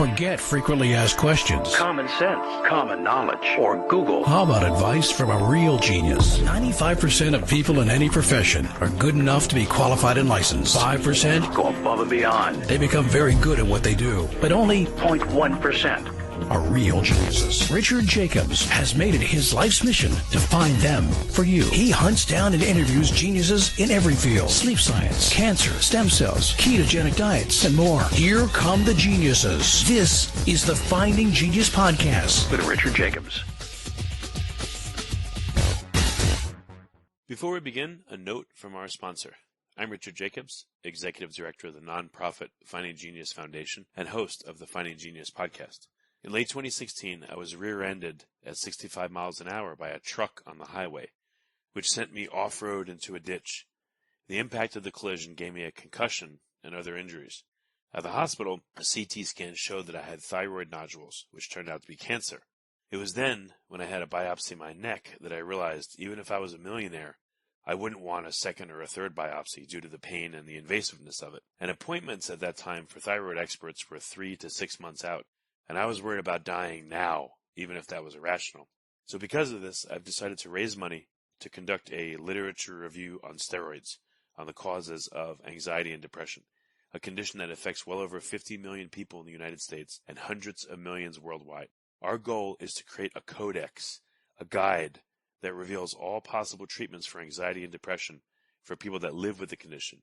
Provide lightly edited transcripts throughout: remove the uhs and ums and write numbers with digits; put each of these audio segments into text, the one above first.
Forget frequently asked questions. Common sense, common knowledge, or Google. How about advice from a real genius? 95% of people in any profession are good enough to be qualified and licensed. 5% go above and beyond. They become very good at what they do, but only 0.1% are real geniuses. Richard Jacobs has made it his life's mission to find them for you. He hunts down and interviews geniuses in every field: sleep science, cancer, stem cells, ketogenic diets, and more. Here come the geniuses. This is the Finding Genius Podcast with Richard Jacobs. Before we begin, a note from our sponsor. I'm Richard Jacobs, Executive Director of the nonprofit Finding Genius Foundation and host of the Finding Genius Podcast. In late 2016, I was rear-ended at 65 miles an hour by a truck on the highway, which sent me off-road into a ditch. The impact of the collision gave me a concussion and other injuries. At the hospital, a CT scan showed that I had thyroid nodules, which turned out to be cancer. It was then, when I had a biopsy of my neck, that I realized even if I was a millionaire, I wouldn't want a second or a third biopsy due to the pain and the invasiveness of it. And appointments at that time for thyroid experts were 3 to 6 months out. And I was worried about dying now, even if that was irrational. So because of this, I've decided to raise money to conduct a literature review on steroids, on the causes of anxiety and depression, a condition that affects well over 50 million people in the United States and hundreds of millions worldwide. Our goal is to create a codex, a guide that reveals all possible treatments for anxiety and depression for people that live with the condition,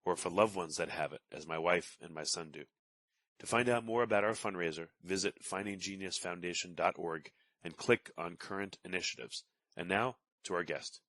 or for loved ones that have it, as my wife and my son do. To find out more about our fundraiser, visit findinggeniusfoundation.org and click on current initiatives. And now, to our guest.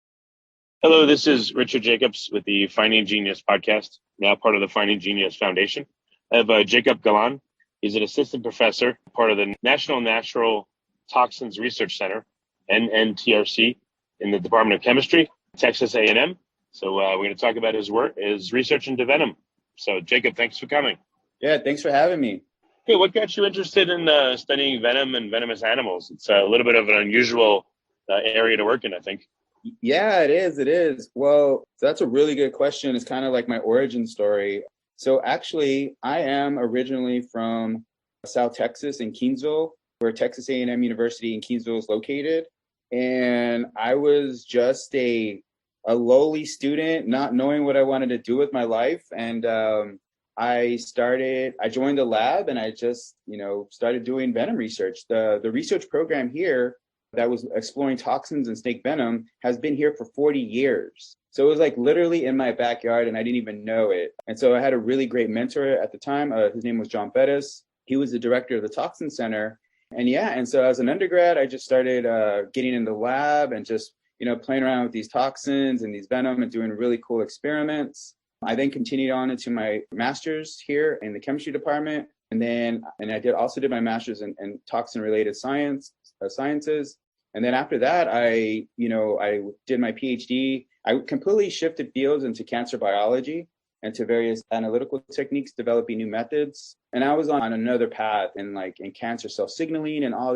Hello, this is Richard Jacobs with the Finding Genius Podcast, now part of the Finding Genius Foundation. I have Jacob Galan. He's an assistant professor, part of the National Natural Toxins Research Center, NNTRC, in the Department of Chemistry, Texas A&M. So we're going to talk about his work, his research into venom. So Jacob, thanks for coming. Yeah, thanks for having me. Hey, what got you interested in studying venom and venomous animals? It's a little bit of an unusual area to work in, I think. Yeah, it is. It is. Well, that's a really good question. It's kind of like my origin story. So actually, I am originally from South Texas in Keensville, where Texas A&M University in Keensville is located. And I was just a lowly student, not knowing what I wanted to do with my life. And I joined the lab and I just, started doing venom research. The research program here that was exploring toxins and snake venom has been here for 40 years. So it was like literally in my backyard and I didn't even know it. And so I had a really great mentor at the time. His name was John Bettis. He was the director of the Toxins Center. And so as an undergrad, I just started getting in the lab and just, playing around with these toxins and these venom and doing really cool experiments. I then continued on into my master's here in the chemistry department. And I did my master's in toxin-related sciences. And then after that, I did my PhD. I completely shifted fields into cancer biology and to various analytical techniques, developing new methods. And I was on another path in cancer cell signaling and all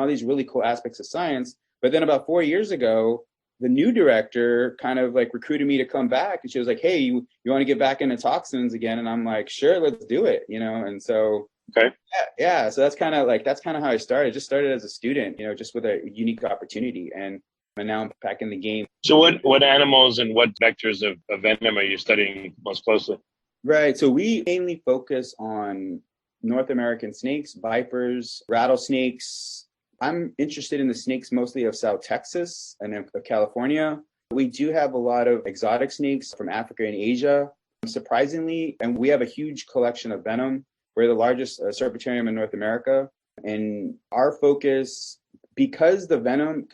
these really cool aspects of science. But then about 4 years ago, the new director kind of recruited me to come back. And she was like, hey, you want to get back into toxins again? And I'm like, sure, let's do it, And so, okay. Yeah. So that's kind of how I started. Just started as a student, just with a unique opportunity. And now I'm back in the game. So what animals and what vectors of venom are you studying most closely? Right. So we mainly focus on North American snakes, vipers, rattlesnakes. I'm interested in the snakes mostly of South Texas and of California. We do have a lot of exotic snakes from Africa and Asia, surprisingly, and we have a huge collection of venom. We're the largest serpentarium in North America. And our focus, because the venom,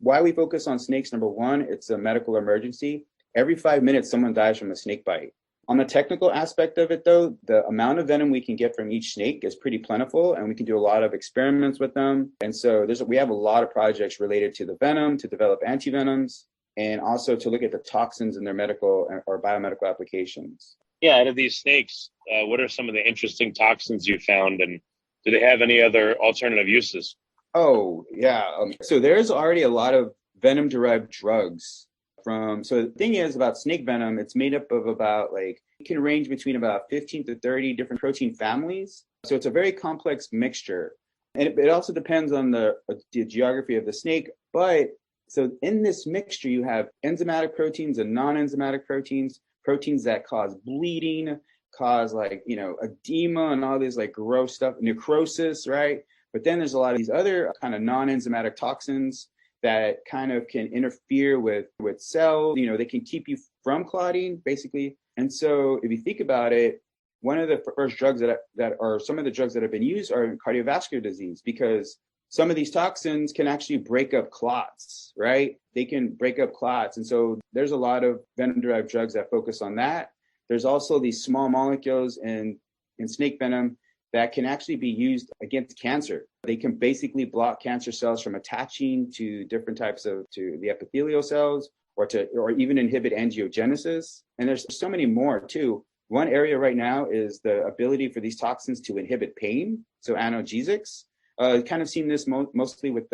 why we focus on snakes, number one, it's a medical emergency. Every 5 minutes, someone dies from a snake bite. On the technical aspect of it, though, the amount of venom we can get from each snake is pretty plentiful, and we can do a lot of experiments with them. And so we have a lot of projects related to the venom, to develop antivenoms, and also to look at the toxins in their medical or biomedical applications. Yeah, out of these snakes, what are some of the interesting toxins you found, and do they have any other alternative uses? Oh, yeah. So there's already a lot of venom-derived drugs. So the thing is about snake venom, it's made up of it can range between about 15 to 30 different protein families. So it's a very complex mixture. And it also depends on the geography of the snake. But so in this mixture, you have enzymatic proteins and non-enzymatic proteins, proteins that cause bleeding, cause edema and all this gross stuff, necrosis, right? But then there's a lot of these other kind of non-enzymatic toxins that kind of can interfere with cells. They can keep you from clotting, basically. And so if you think about it, one of the first drugs that are some of the drugs that have been used are in cardiovascular disease, because some of these toxins can actually break up clots, right? They can break up clots. And so there's a lot of venom-derived drugs that focus on that. There's also these small molecules in snake venom that can actually be used against cancer. They can basically block cancer cells from attaching to different types to the epithelial cells, or even inhibit angiogenesis. And there's so many more too. One area right now is the ability for these toxins to inhibit pain, so analgesics. Kind of seen this mostly with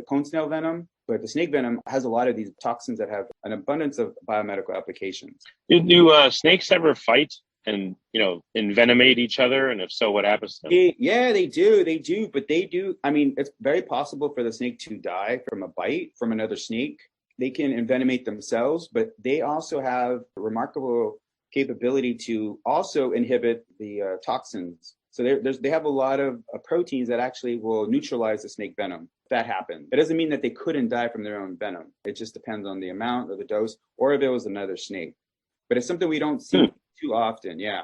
cone snail venom, but the snake venom has a lot of these toxins that have an abundance of biomedical applications. Do snakes ever fight and envenomate each other? And if so, what happens to them? Yeah, they do. But they do. I mean, it's very possible for the snake to die from a bite from another snake. They can envenomate themselves, but they also have a remarkable capability to also inhibit the toxins. So they have a lot of proteins that actually will neutralize the snake venom. If that happened, it doesn't mean that they couldn't die from their own venom. It just depends on the amount or the dose, or if it was another snake. But it's something we don't see too often. Yeah,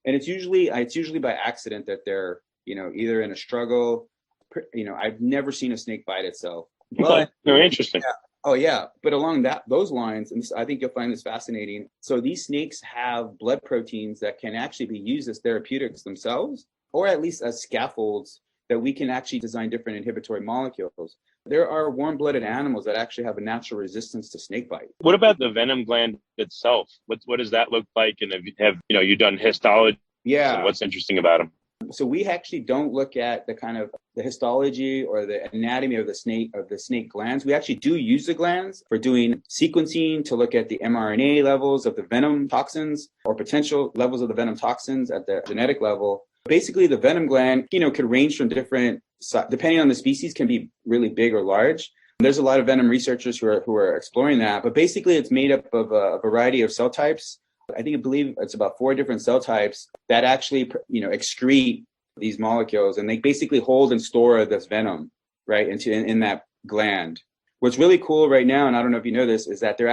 and it's usually by accident that they're either in a struggle. I've never seen a snake bite itself. But very interesting. Yeah. Oh yeah, but along those lines, and I think you'll find this fascinating. So these snakes have blood proteins that can actually be used as therapeutics themselves, or at least as scaffolds that we can actually design different inhibitory molecules. There are warm-blooded animals that actually have a natural resistance to snake bite. What about the venom gland itself? What does that look like? And have you done histology? Yeah. And what's interesting about them? So we actually don't look at the histology or the anatomy of the snake glands. We actually do use the glands for doing sequencing to look at the mRNA levels of the venom toxins or potential levels of the venom toxins at the genetic level. Basically, the venom gland, could range from different, depending on the species, can be really big or large. There's a lot of venom researchers who are exploring that, but basically it's made up of a variety of cell types. I believe it's about 4 different cell types that actually, excrete these molecules, and they basically hold and store this venom, right, in that gland. What's really cool right now, and I don't know if you know this, is that they're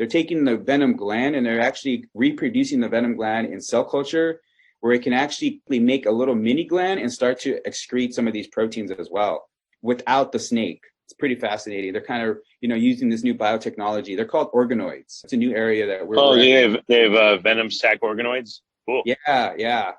taking the venom gland and they're actually reproducing the venom gland in cell culture, where it can actually make a little mini gland and start to excrete some of these proteins as well without the snake. It's pretty fascinating. They're kind of, using this new biotechnology. They're called organoids. It's a new area that we're. They have venom sac organoids. Cool. Yeah.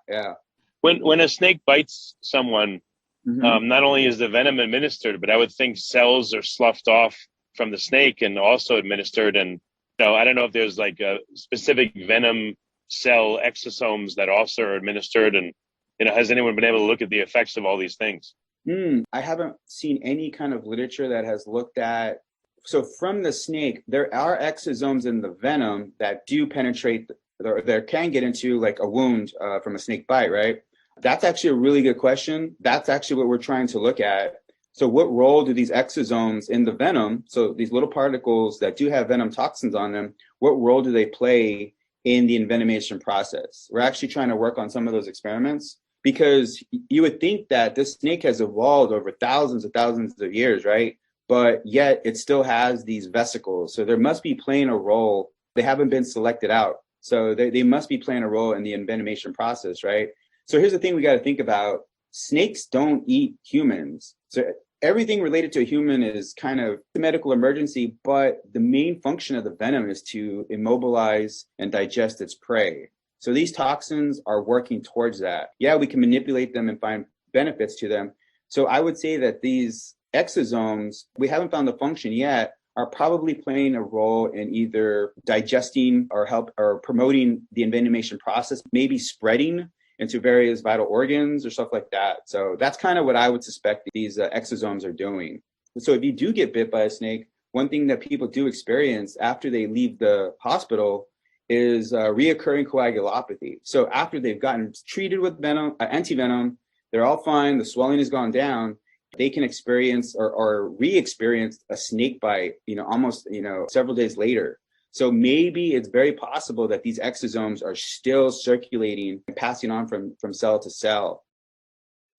When a snake bites someone, not only is the venom administered, but I would think cells are sloughed off from the snake and also administered. And I don't know if there's like a specific venom cell exosomes that also are administered. And has anyone been able to look at the effects of all these things? I haven't seen any kind of literature that has looked at. So from the snake, there are exosomes in the venom that do penetrate, there can get into like a wound from a snake bite, right? That's actually a really good question. That's actually what we're trying to look at. So what role do these exosomes in the venom, so these little particles that do have venom toxins on them, what role do they play in the envenomation process? We're actually trying to work on some of those experiments, because you would think that this snake has evolved over thousands and thousands of years, right? But yet it still has these vesicles. So there must be playing a role. They haven't been selected out. So they must be playing a role in the envenomation process, right? So here's the thing we got to think about. Snakes don't eat humans. So everything related to a human is kind of a medical emergency, but the main function of the venom is to immobilize and digest its prey. So these toxins are working towards that. Yeah, we can manipulate them and find benefits to them. So I would say that these exosomes, we haven't found the function yet, are probably playing a role in either digesting or promoting the envenomation process, maybe spreading into various vital organs or stuff like that. So that's kind of what I would suspect these exosomes are doing. So if you do get bit by a snake, one thing that people do experience after they leave the hospital is reoccurring coagulopathy. So after they've gotten treated with venom, antivenom, they're all fine. The swelling has gone down. They can experience or re-experience a snake bite, almost, several days later. So maybe it's very possible that these exosomes are still circulating and passing on from cell to cell.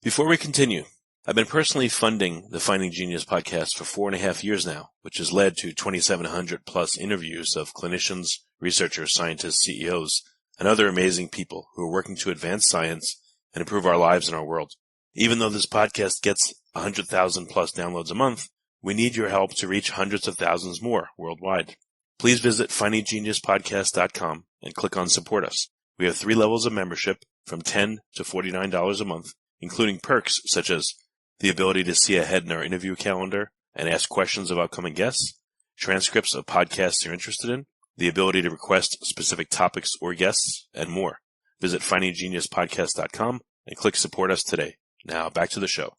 Before we continue, I've been personally funding the Finding Genius podcast for 4.5 years now, which has led to 2,700 plus interviews of clinicians, researchers, scientists, CEOs, and other amazing people who are working to advance science and improve our lives and our world. Even though this podcast gets 100,000 plus downloads a month, we need your help to reach hundreds of thousands more worldwide. Please visit findinggeniuspodcast.com and click on Support Us. We have 3 levels of membership from $10 to $49 a month, including perks such as the ability to see ahead in our interview calendar and ask questions of upcoming guests, transcripts of podcasts you're interested in, the ability to request specific topics or guests, and more. Visit findinggeniuspodcast.com and click Support Us today. Now, back to the show.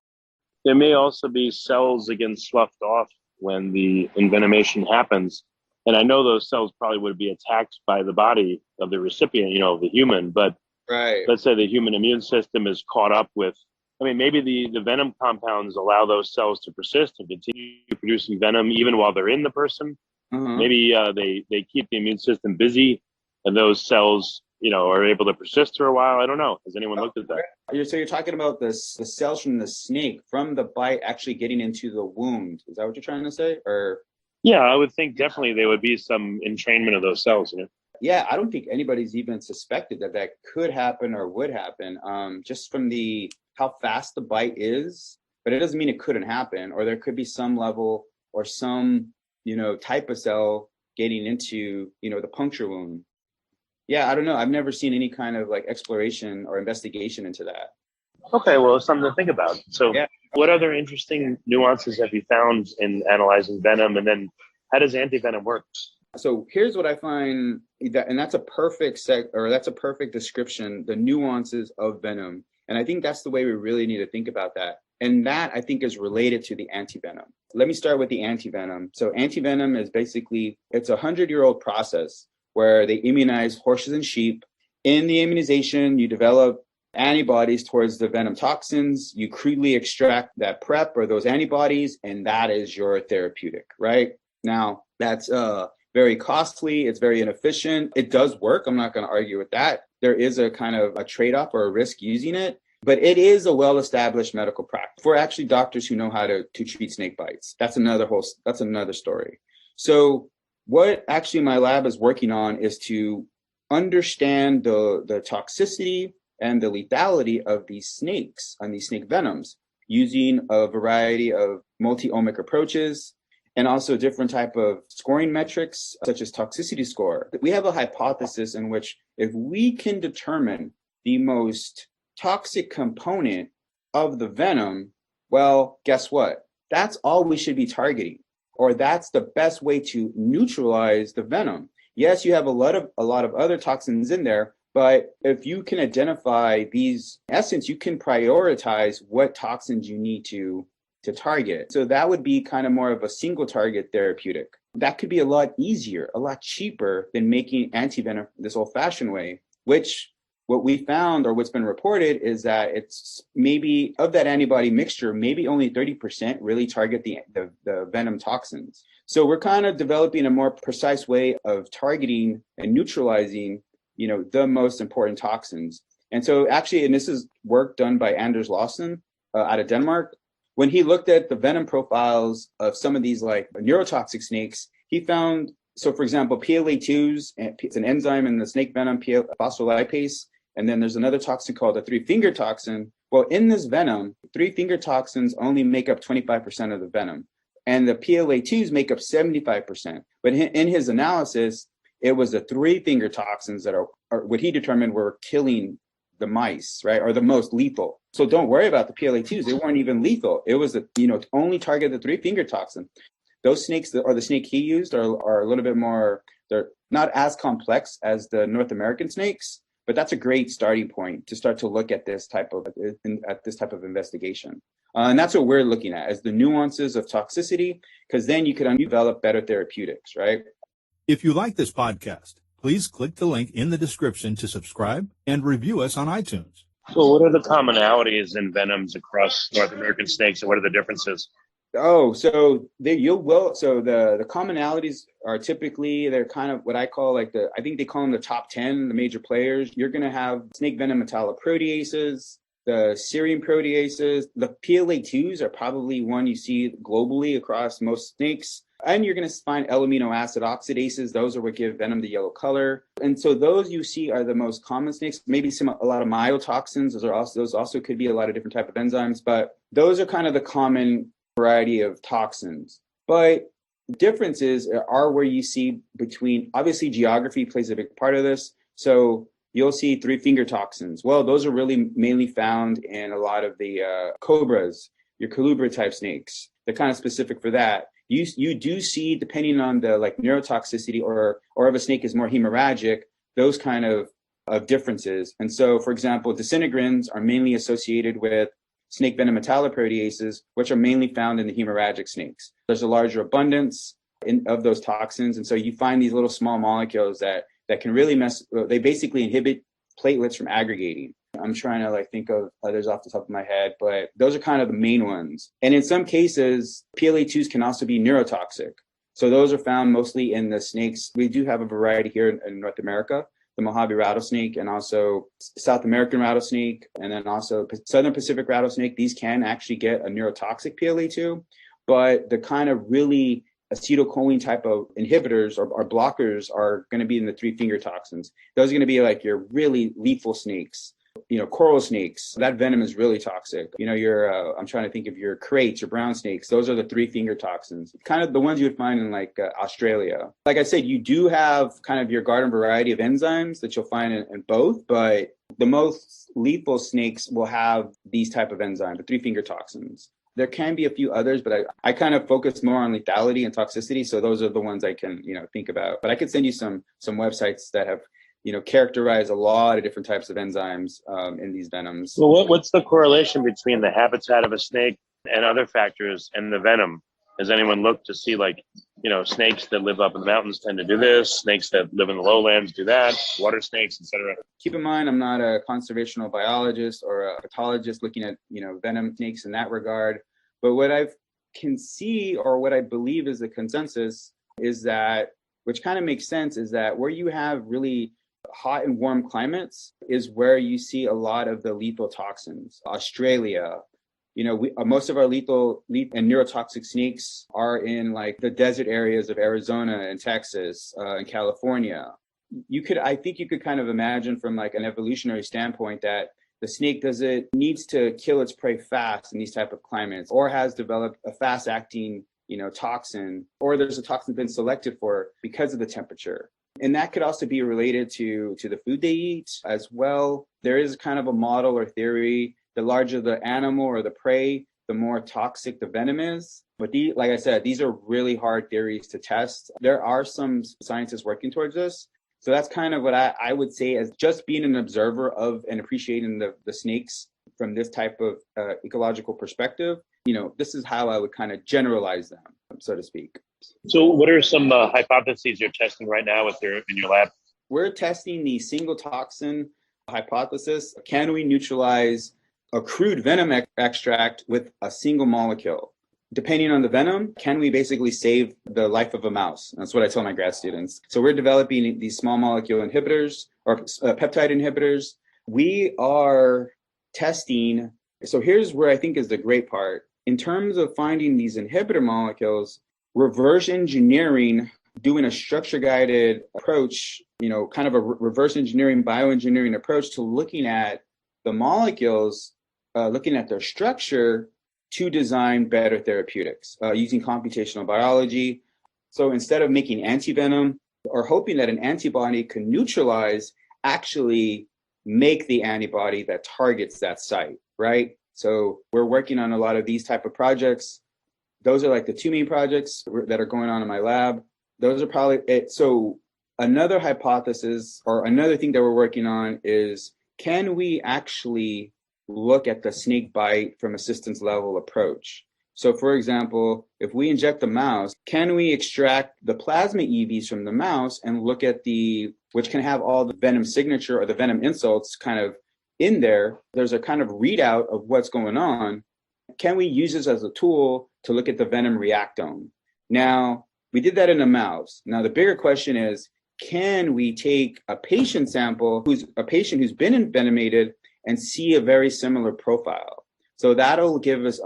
There may also be cells that get sloughed off when the envenomation happens. And I know those cells probably would be attacked by the body of the recipient, the human. But right. Let's say the human immune system is caught up with, maybe the venom compounds allow those cells to persist and continue producing venom even while they're in the person. Mm-hmm. Maybe they keep the immune system busy and those cells, are able to persist for a while. I don't know. Has anyone looked at that? So you're talking about the cells from the snake, from the bite actually getting into the wound. Is that what you're trying to say? Or yeah, I would think definitely there would be some entrainment of those cells. Yeah, I don't think anybody's even suspected that could happen or would happen, just from how fast the bite is. But it doesn't mean it couldn't happen, or there could be some level or some, type of cell getting into, the puncture wound. Yeah, I don't know. I've never seen any kind of exploration or investigation into that. Okay, well, it's something to think about. So yeah. What other interesting nuances have you found in analyzing venom? And then how does anti-venom work? So here's what I find, and that's a perfect that's a perfect description, the nuances of venom. And I think that's the way we really need to think about that. And that, I think, is related to the antivenom. Let me start with the antivenom. So antivenom is basically, it's a 100-year-old process where they immunize horses and sheep. In the immunization, you develop antibodies towards the venom toxins. You crudely extract that prep or those antibodies, and that is your therapeutic, right? Now, that's very costly. It's very inefficient. It does work. I'm not going to argue with that. There is a kind of a trade-off or a risk using it, but it is a well-established medical practice for actually doctors who know how to treat snake bites. That's another story. So what actually my lab is working on is to understand the toxicity and the lethality of these snakes and these snake venoms using a variety of multi-omic approaches and also different type of scoring metrics such as toxicity score. We have a hypothesis in which if we can determine the most toxic component of the venom, well, guess what? That's all we should be targeting, or that's the best way to neutralize the venom. Yes, you have a lot of other toxins in there, but if you can identify these, in essence, you can prioritize what toxins you need to target. So that would be kind of more of a single target therapeutic. That could be a lot easier, a lot cheaper than making antivenom this old-fashioned way, which what we found or what's been reported is that it's maybe of that antibody mixture, maybe only 30% really target the venom toxins. So we're kind of developing a more precise way of targeting and neutralizing, the most important toxins. And so actually, and this is work done by Anders Lawson out of Denmark. When he looked at the venom profiles of some of these neurotoxic snakes, he found, so for example, PLA2s, it's an enzyme in the snake venom, phospholipase, and then there's another toxin called the three-finger toxin. Well, in this venom, three-finger toxins only make up 25% of the venom, and the PLA2s make up 75%. But in his analysis, it was the three-finger toxins that are what he determined were killing the mice, right, or the most lethal. So don't worry about the PLA2s. They weren't even lethal. It was only target the three-finger toxin. Those snakes, or the snake he used, are a little bit more, they're not as complex as the North American snakes, but that's a great starting point to start to look at this type of investigation. And that's what we're looking at, as the nuances of toxicity, because then you could develop better therapeutics, right? If you like this podcast, Please click the link in the description to subscribe and review us on iTunes. So what are the commonalities in venoms across North American snakes, and what are the differences? Oh, so the commonalities are typically, they're kind of what I call like I think they call them the top 10, the major players. You're going to have snake venom metalloproteases, the serine proteases, the PLA2s are probably one you see globally across most snakes. And you're going to find L-amino acid oxidases. Those are what give venom the yellow color. And so those you see are the most common snakes. Maybe a lot of myotoxins. Those also could be a lot of different type of enzymes. But those are kind of the common variety of toxins. But differences are where you see between, obviously geography plays a big part of this. So you'll see three-finger toxins. Well, those are really mainly found in a lot of the cobras, your colubra type snakes. They're kind of specific for that. You do see, depending on the like neurotoxicity or if a snake is more hemorrhagic, those kind of differences. And so, for example, disintegrins are mainly associated with snake venom metalloproteases, which are mainly found in the hemorrhagic snakes. There's a larger abundance of those toxins. And so you find these little small molecules that can really they basically inhibit platelets from aggregating. I'm trying to think of others off the top of my head, but those are kind of the main ones. And in some cases, PLA2s can also be neurotoxic. So those are found mostly in the snakes. We do have a variety here in North America, the Mojave rattlesnake and also South American rattlesnake, and then also Southern Pacific rattlesnake. These can actually get a neurotoxic PLA2, but the kind of really acetylcholine type of inhibitors or blockers are going to be in the three-finger toxins. Those are going to be like your really lethal snakes. Coral snakes, that venom is really toxic. I'm trying to think of your kraits or brown snakes. Those are the three-finger toxins, kind of the ones you would find in Australia. Like I said, you do have kind of your garden variety of enzymes that you'll find in both, but the most lethal snakes will have these type of enzymes, the three-finger toxins. There can be a few others, but I kind of focus more on lethality and toxicity. So those are the ones I can, think about. But I could send you some websites that have characterize a lot of different types of enzymes in these venoms. Well, what's the correlation between the habitat of a snake and other factors and the venom? Has anyone looked to see snakes that live up in the mountains tend to do this, snakes that live in the lowlands do that, water snakes, etc.? Keep in mind, I'm not a conservational biologist or a pathologist looking at, venom snakes in that regard. But what I can see, or what I believe is the consensus, is that, which kind of makes sense, is that where you have really hot and warm climates is where you see a lot of the lethal toxins. Australia, most of our lethal and neurotoxic snakes are in the desert areas of Arizona and Texas and California. I think you could kind of imagine from an evolutionary standpoint that the snake needs to kill its prey fast in these type of climates, or has developed a fast acting toxin, or there's a toxin been selected for because of the temperature. And that could also be related to the food they eat as well. There is kind of a model or theory, the larger the animal or the prey, the more toxic the venom is. But like I said, these are really hard theories to test. There are some scientists working towards this. So that's kind of what I would say as just being an observer of and appreciating the snakes from this type of ecological perspective. This is how I would kind of generalize them, so to speak. So what are some hypotheses you're testing right now in your lab? We're testing the single toxin hypothesis. Can we neutralize a crude venom extract with a single molecule? Depending on the venom, can we basically save the life of a mouse? That's what I tell my grad students. So we're developing these small molecule inhibitors or peptide inhibitors. We are testing. So here's where I think is the great part. In terms of finding these inhibitor molecules, reverse engineering, doing a structure-guided approach, kind of a reverse engineering, bioengineering approach to looking at the molecules, looking at their structure to design better therapeutics using computational biology. So instead of making antivenom or hoping that an antibody can neutralize, actually make the antibody that targets that site, right? So we're working on a lot of these type of projects. Those are the two main projects that are going on in my lab. Those are probably it. So another hypothesis or another thing that we're working on is, can we actually look at the snake bite from a systems level approach? So for example, if we inject the mouse, can we extract the plasma EVs from the mouse and look at which can have all the venom signature or the venom insults kind of in there? There's a kind of readout of what's going on. Can we use this as a tool to look at the venom reactome? Now, we did that in a mouse. Now, the bigger question is, can we take a patient sample who's been envenomated and see a very similar profile? So that'll give us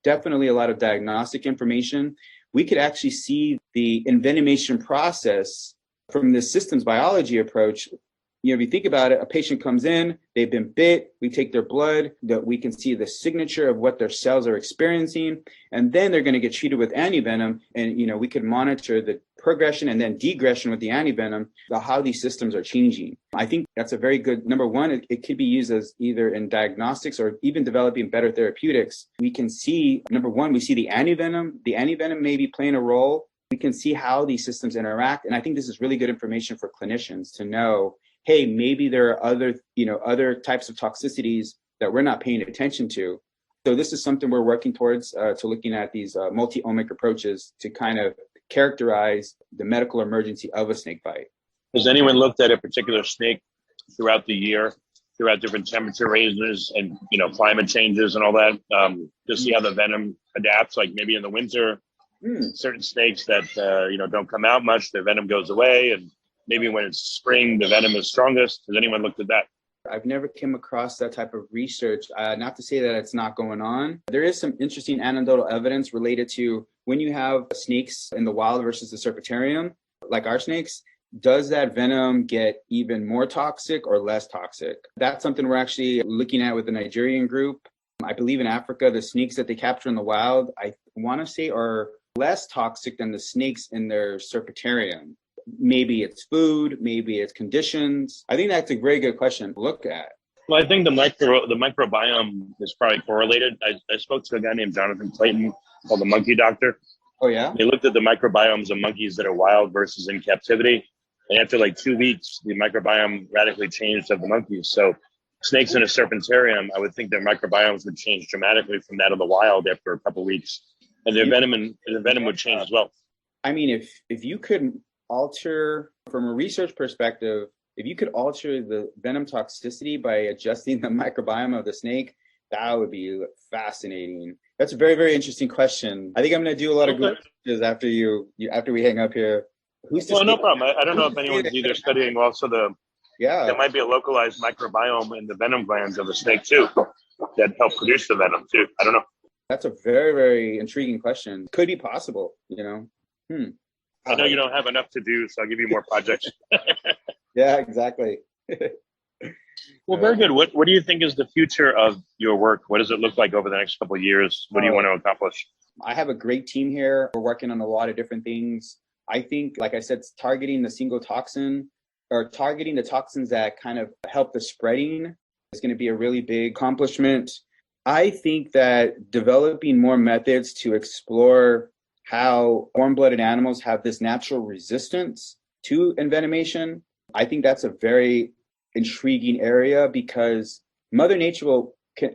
definitely a lot of diagnostic information. We could actually see the envenomation process from the systems biology approach. If you think about it, a patient comes in, they've been bit, we take their blood, that we can see the signature of what their cells are experiencing, and then they're going to get treated with antivenom, and we could monitor the progression and then degression with the antivenom, how these systems are changing. I think that's a very good, number one, it could be used as either in diagnostics or even developing better therapeutics. We can see, number one, we see the antivenom may be playing a role. We can see how these systems interact, and I think this is really good information for clinicians to know, hey, maybe there are other types of toxicities that we're not paying attention to. So this is something we're working towards, to looking at these multi-omic approaches to kind of characterize the medical emergency of a snake bite. Has anyone looked at a particular snake throughout the year, throughout different temperature ranges and climate changes and all that, to see how the venom adapts? Like maybe in the winter, certain snakes that don't come out much, their venom goes away, and maybe when it's spring, the venom is strongest. Has anyone looked at that? I've never come across that type of research. Not to say that it's not going on. There is some interesting anecdotal evidence related to when you have snakes in the wild versus the serpentarium, like our snakes, does that venom get even more toxic or less toxic? That's something we're actually looking at with the Nigerian group. I believe in Africa, the snakes that they capture in the wild, I want to say are less toxic than the snakes in their serpentarium. Maybe it's food, maybe it's conditions. I think that's a very good question to look at. Well, I think the microbiome is probably correlated. I spoke to a guy named Jonathan Clayton called the Monkey Doctor. Oh, yeah? They looked at the microbiomes of monkeys that are wild versus in captivity. And after like 2 weeks, the microbiome radically changed of the monkeys. So snakes in a serpentarium, I would think their microbiomes would change dramatically from that of the wild after a couple of weeks. And their venom would change as well. I mean, if you could alter, from a research perspective, if you could alter the venom toxicity by adjusting the microbiome of the snake, that would be fascinating. That's a very, very interesting question. I think I'm going to do a lot of Google searches after we hang up here. No problem. I don't know if anyone's either studying also there might be a localized microbiome in the venom glands of the snake too that help produce the venom too. I don't know. That's a very, very intriguing question. Could be possible, I know you don't have enough to do, so I'll give you more projects. Yeah, exactly. Well, very good. What do you think is the future of your work? What does it look like over the next couple of years? What do you want to accomplish? I have a great team here. We're working on a lot of different things. I think, like I said, targeting the single toxin or targeting the toxins that kind of help the spreading is going to be a really big accomplishment. I think that developing more methods to explore how warm-blooded animals have this natural resistance to envenomation, I think that's a very intriguing area because Mother Nature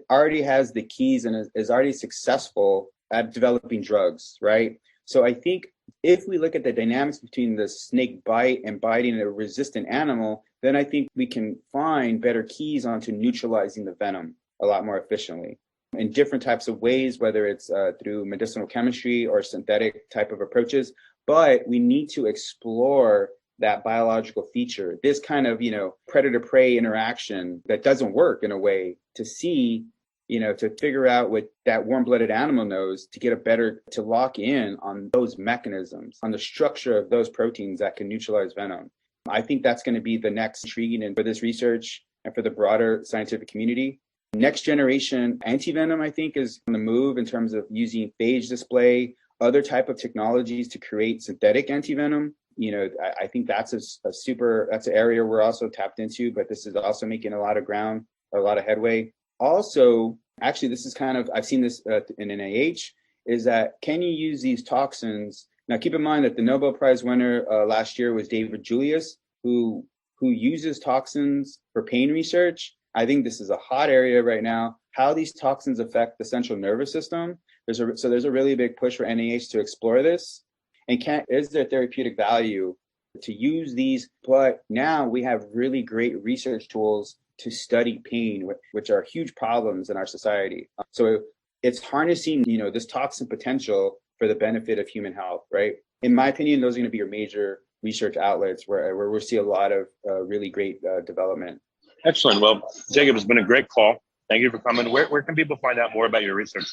already has the keys and is already successful at developing drugs, right? So I think if we look at the dynamics between the snake bite and biting a resistant animal, then I think we can find better keys onto neutralizing the venom a lot more efficiently in different types of ways, whether it's through medicinal chemistry or synthetic type of approaches. But we need to explore that biological feature, this kind of, predator-prey interaction that doesn't work in a way to see, to figure out what that warm-blooded animal knows to lock in on those mechanisms, on the structure of those proteins that can neutralize venom. I think that's going to be the next intriguing and for this research and for the broader scientific community. Next generation antivenom, I think, is on the move in terms of using phage display, other type of technologies to create synthetic antivenom. I think that's that's an area we're also tapped into, but this is also making a lot of ground or a lot of headway. Also, actually, this is I've seen this in NIH, is that can you use these toxins? Now, keep in mind that the Nobel Prize winner last year was David Julius, who uses toxins for pain research. I think this is a hot area right now, how these toxins affect the central nervous system. There's a really big push for NIH to explore this. And is there therapeutic value to use these? But now we have really great research tools to study pain, which are huge problems in our society. So it's harnessing, this toxin potential for the benefit of human health, right? In my opinion, those are going to be your major research outlets where we see a lot of really great development. Excellent. Well, Jacob, it's been a great call. Thank you for coming. Where can people find out more about your research?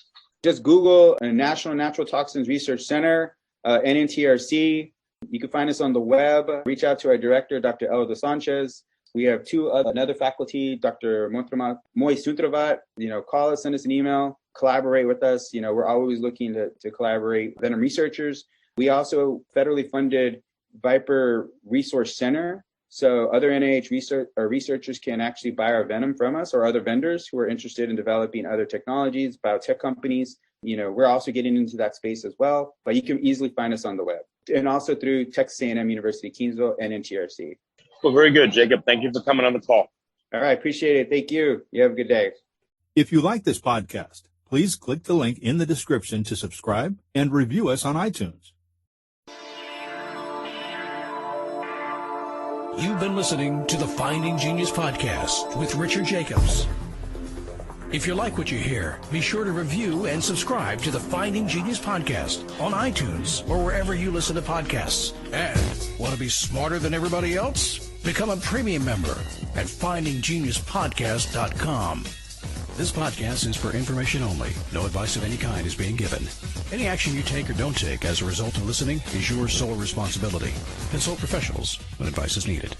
Just Google National Natural Toxins Research Center, NNTRC. You can find us on the web. Reach out to our director, Dr. Eldo Sanchez. We have another faculty, Dr. Moy Sutravat. Call us, send us an email, collaborate with us. We're always looking to collaborate with venom researchers. We also federally funded Viper Resource Center. So other NIH researchers can actually buy our venom from us, or other vendors who are interested in developing other technologies, biotech companies. We're also getting into that space as well, but you can easily find us on the web, and also through Texas A&M University, Kingsville, and NTRC. Well, very good, Jacob. Thank you for coming on the call. All right. Appreciate it. Thank you. You have a good day. If you like this podcast, please click the link in the description to subscribe and review us on iTunes. You've been listening to the Finding Genius podcast with Richard Jacobs. If you like what you hear, be sure to review and subscribe to the Finding Genius podcast on iTunes or wherever you listen to podcasts. And want to be smarter than everybody else? Become a premium member at findinggeniuspodcast.com. This podcast is for information only. No advice of any kind is being given. Any action you take or don't take as a result of listening is your sole responsibility. Consult professionals when advice is needed.